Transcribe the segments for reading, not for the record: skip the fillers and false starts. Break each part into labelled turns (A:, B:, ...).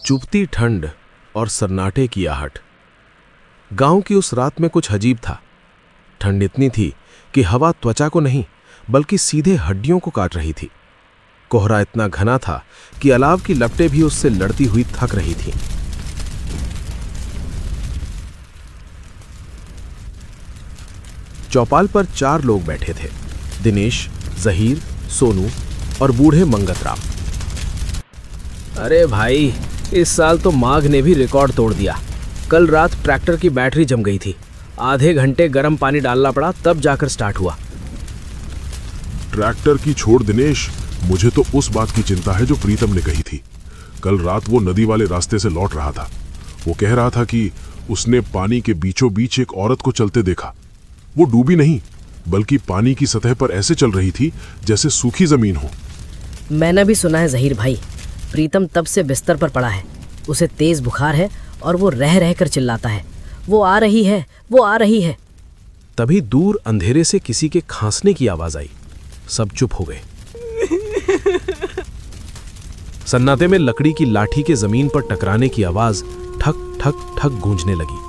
A: चुभती ठंड और सन्नाटे की आहट। गांव की उस रात में कुछ अजीब था। ठंड इतनी थी कि हवा त्वचा को नहीं बल्कि सीधे हड्डियों को काट रही थी। कोहरा इतना घना था कि अलाव की लपटें भी उससे लड़ती हुई थक रही थीं। चौपाल पर 4 लोग बैठे थे, दिनेश, जहीर, सोनू और बूढ़े मंगतराम।
B: अरे भाई, इस साल तो माघ ने भी रिकॉर्ड तोड़ दिया। कल रात ट्रैक्टर की बैटरी जम गई थी। आधे घंटे गर्म पानी डालना पड़ा तब जाकर स्टार्ट हुआ।
C: ट्रैक्टर की छोड़ दिनेश, मुझे तो उस बात की चिंता है जो प्रीतम ने कही थी। कल रात वो नदी वाले रास्ते से लौट रहा था। वो कह रहा था कि उसने पानी के बीचों बीच एक औरत को चलते देखा। वो डूबी नहीं बल्कि पानी की सतह पर ऐसे चल रही थी जैसे सूखी जमीन हो।
D: मैंने भी सुना है जहीर भाई, प्रीतम तब से बिस्तर पर पड़ा है। उसे तेज बुखार है और वो रह रह कर चिल्लाता है, वो आ रही है, वो आ रही है।
A: तभी दूर अंधेरे से किसी के खांसने की आवाज आई। सब चुप हो गए। सन्नाटे में लकड़ी की लाठी के जमीन पर टकराने की आवाज ठक ठक ठक गूंजने लगी।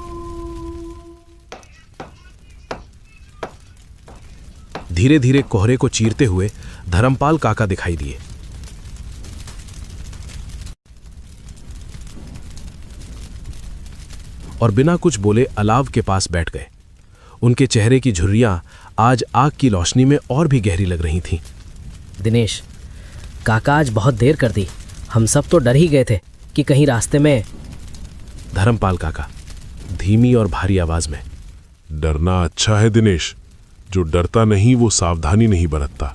A: धीरे धीरे कोहरे को चीरते हुए धर्मपाल काका दिखाई दिए। और बिना कुछ बोले अलाव के पास बैठ गए। उनके चेहरे की झुर्रियां आज आग की रोशनी में और भी गहरी लग रही थीं।
D: दिनेश, काका आज बहुत देर कर दी। हम सब तो डर ही गए थे कि कहीं रास्ते में।
A: धर्मपाल काका धीमी और भारी आवाज में,
C: डरना अच्छा है दिनेश। जो डरता नहीं वो सावधानी नहीं बरतता।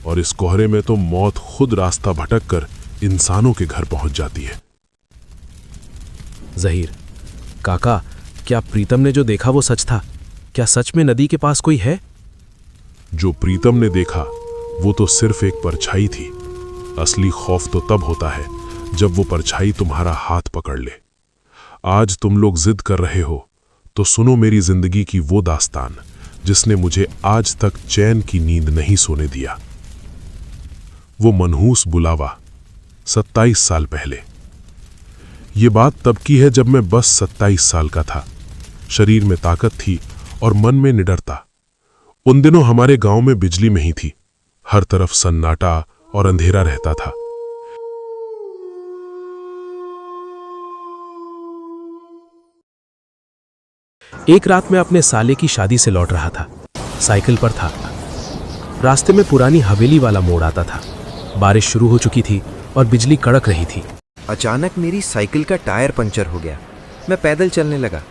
C: और इस कोहरे में तो मौत खुद रास्ता भटक कर इंसानों के घर पहुंच जाती है।
A: जहीर काका, क्या प्रीतम ने जो देखा वो सच था? क्या सच में नदी के पास कोई है?
C: जो प्रीतम ने देखा वो तो सिर्फ एक परछाई थी। असली खौफ तो तब होता है जब वो परछाई तुम्हारा हाथ पकड़ ले। आज तुम लोग जिद कर रहे हो तो सुनो मेरी जिंदगी की वो दास्तान जिसने मुझे आज तक चैन की नींद नहीं सोने दिया। वो मनहूस बुलावा 27 साल पहले। ये बात तब की है जब मैं बस 27 साल का था। शरीर में ताकत थी और मन में निडरता। उन दिनों हमारे गांव में बिजली नहीं थी। हर तरफ सन्नाटा और अंधेरा रहता था।
A: एक रात मैं अपने साले की शादी से लौट रहा था। साइकिल पर था। रास्ते में पुरानी हवेली वाला मोड़ आता था। बारिश शुरू हो चुकी थी और बिजली कड़क रही थी।
E: अचानक मेरी साइकिल का टायर पंचर हो गया। मैं पैदल चलने लगा।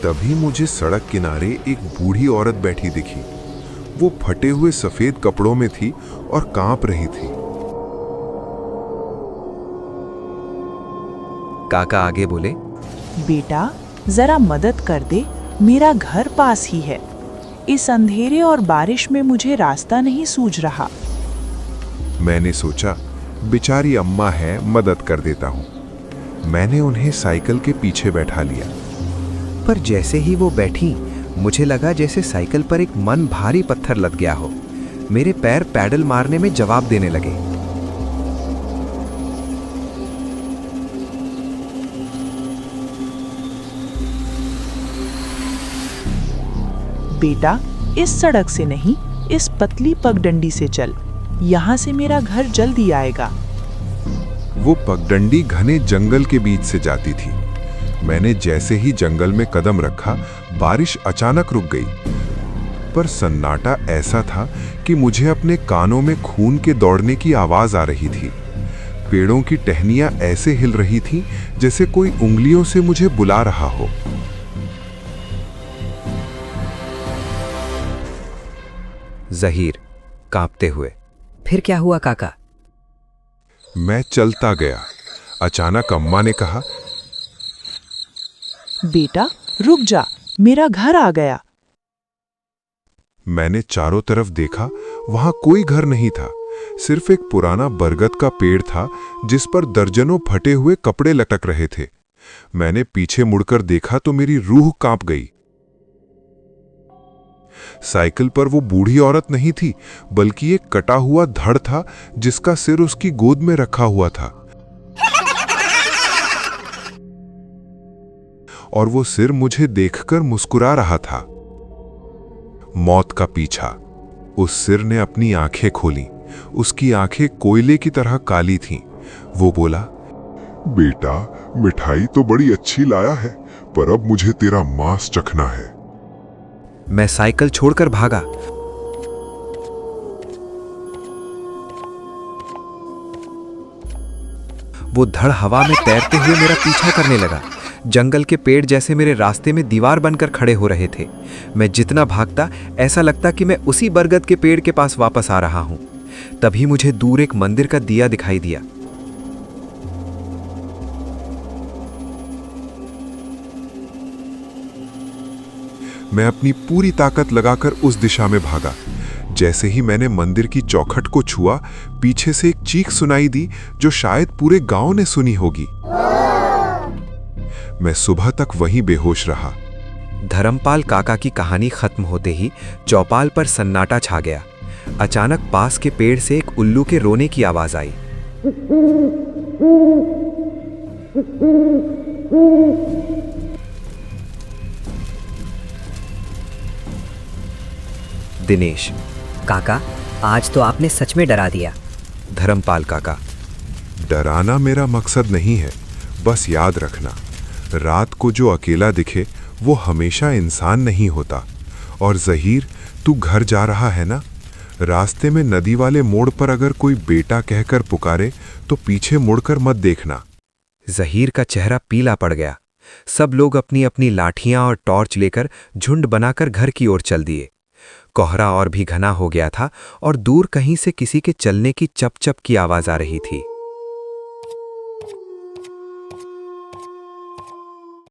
F: तभी मुझे सड़क किनारे एक बूढ़ी औरत बैठी दिखी। वो फटे हुए सफेद कपड़ों में थी और कांप रही थी।
E: काका आगे बोले,
G: बेटा जरा मदद कर दे, मेरा घर पास ही है। इस अंधेरे और बारिश में मुझे रास्ता नहीं सूझ रहा।
F: मैंने सोचा बेचारी अम्मा है, मदद कर देता हूं। मैंने उन्हें साइकिल के पीछे बैठा लिया।
E: पर जैसे ही वो बैठी मुझे लगा जैसे साइकिल पर एक मन भारी पत्थर लद गया हो। मेरे पैर पैडल मारने में जवाब देने लगे।
G: बेटा इस सड़क से नहीं, इस पतली पगडंडी से चल। यहाँ से मेरा घर जल्दी आएगा।
F: वो पगडंडी घने जंगल के बीच से जाती थी। मैंने जैसे ही जंगल में कदम रखा, बारिश अचानक रुक गई। पर सन्नाटा ऐसा था कि मुझे अपने कानों में खून के दौड़ने की आवाज आ रही थी। पेड़ों की टहनियां ऐसे हिल रही थीं जैसे कोई उंगलियों से मुझे बुला रहा हो।
E: जहीर कांपते हुए, फिर क्या हुआ काका?
F: मैं चलता गया। अचानक अम्मा ने कहा,
G: बेटा रुक जा, मेरा घर आ गया।
F: मैंने चारों तरफ देखा, वहां कोई घर नहीं था। सिर्फ एक पुराना बरगद का पेड़ था जिस पर दर्जनों फटे हुए कपड़े लटक रहे थे। मैंने पीछे मुड़कर देखा तो मेरी रूह कांप गई। साइकिल पर वो बूढ़ी औरत नहीं थी, बल्कि एक कटा हुआ धड़ था जिसका सिर उसकी गोद में रखा हुआ था। और वो सिर मुझे देखकर मुस्कुरा रहा था। मौत का पीछा। उस सिर ने अपनी आंखें खोली। उसकी आंखें कोयले की तरह काली थीं। वो बोला,
C: बेटा, मिठाई तो बड़ी अच्छी लाया है, पर अब मुझे तेरा मांस चखना है।
E: मैं साइकिल छोड़कर भागा। वो धड़ हवा में तैरते हुए मेरा पीछा करने लगा। जंगल के पेड़ जैसे मेरे रास्ते में दीवार बनकर खड़े हो रहे थे। मैं जितना भागता ऐसा लगता कि मैं उसी बरगद के पेड़ के पास वापस आ रहा हूं। तभी मुझे दूर एक मंदिर का दिया दिखाई दिया।
F: मैं अपनी पूरी ताकत लगाकर उस दिशा में भागा। जैसे ही मैंने मंदिर की चौखट को छुआ, पीछे से एक चीख सुनाई दी जो शायद पूरे गांव ने सुनी होगी। मैं सुबह तक वहीं बेहोश रहा।
E: धर्मपाल काका की कहानी खत्म होते ही चौपाल पर सन्नाटा छा गया। अचानक पास के पेड़ से एक उल्लू के रोने की आवाज आई। दिनेश।
H: काका, आज तो आपने सच में डरा दिया।
E: धर्मपाल काका।
F: डराना मेरा मकसद नहीं है, बस याद रखना, रात को जो अकेला दिखे वो हमेशा इंसान नहीं होता। और ज़हीर, तू घर जा रहा है ना? रास्ते में नदी वाले मोड़ पर अगर कोई बेटा कहकर पुकारे तो पीछे मुड़कर मत देखना।
E: ज़हीर का चेहरा पीला पड़ गया। सब लोग अपनी अपनी लाठियां और टॉर्च लेकर झुंड बनाकर घर की ओर चल दिए। कोहरा और भी घना हो गया था और दूर कहीं से किसी के चलने की चप चप की आवाज आ रही थी।